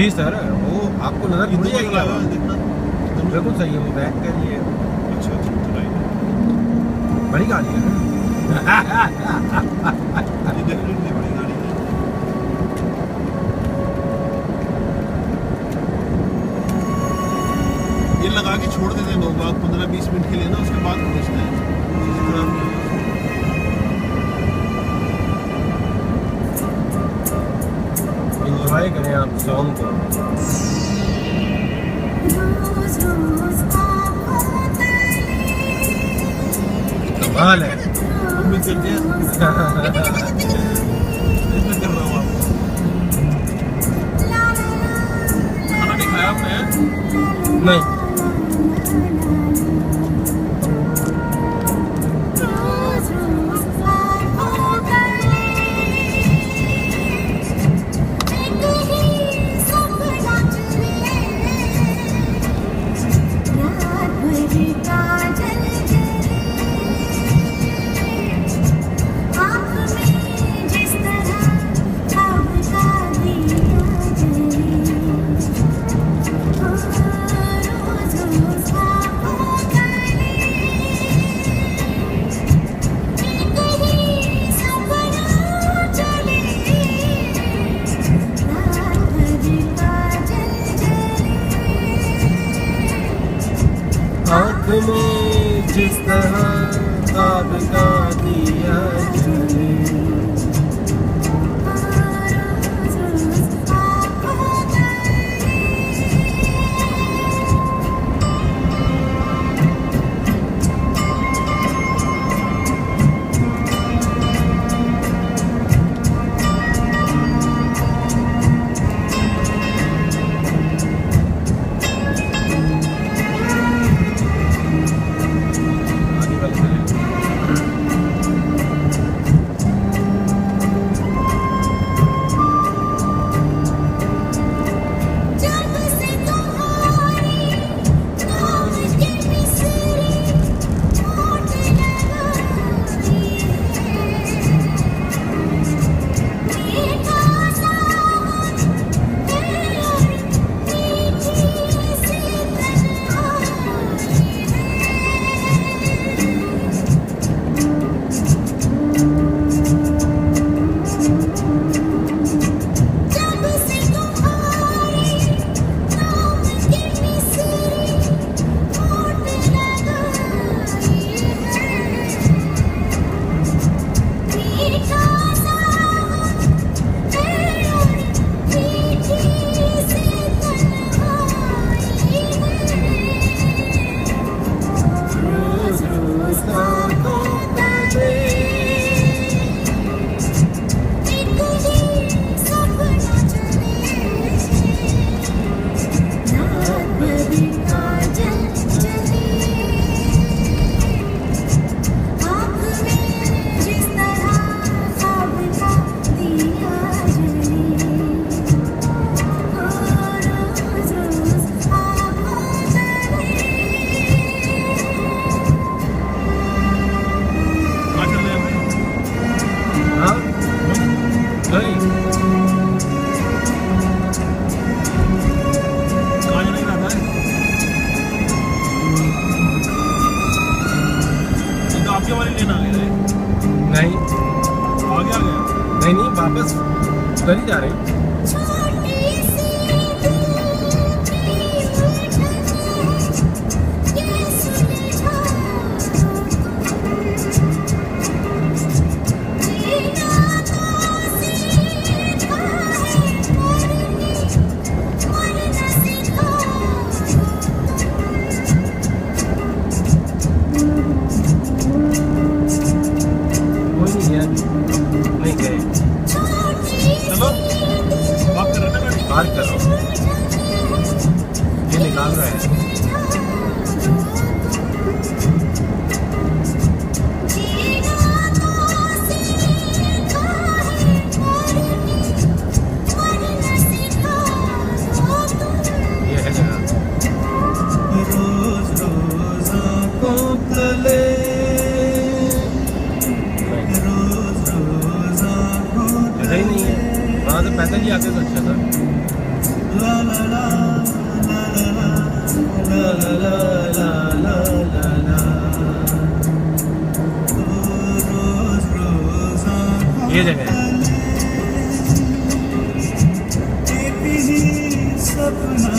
जी sir, वो आपको नजर थोड़ी आएगी आवाज। बिल्कुल सही है, वो बैक के लिए अच्छा चलाइए। बड़ी गाड़ी है। ये डेफिनेटली बड़ी गाड़ी है। ये लगा के छोड़ देते हैं लोग बाग 15-20 मिनट के लिए ना, उसके बाद पहुंचते हैं। किसी तरह एंजॉय करें आप सॉन्ग को। कमाल है। उम्मीद करते हैं इसमें कर रहा हूँ आपको। खाना नहीं खाया आपने? नहीं आँख में जिस तरह ख्वाब का दिया जले। आगे वाले चले। रोज रोज आँखों तले। कहाँ चल रहे हैं भाई? हाँ नहीं कहाँ जाने का था? ये तो आपके वाले लेना आ गया है। नहीं आगे आ गया। नहीं नहीं वापस उधर ही जा रहे हैं। कोई नहीं गया, नहीं गए। चलो बात कर रहे हैं ना गाड़ी। बात करो, ये निकाल रहा है। ये है जगह। रोज रोज आँखों तले, रोज रोज आँखों जगह ही नहीं है, वहाँ से पैदल ही आते तो अच्छा था। ला ला ला ला ला ला ला ला ला ला रोज रोज ये जगह है। एक ही सपना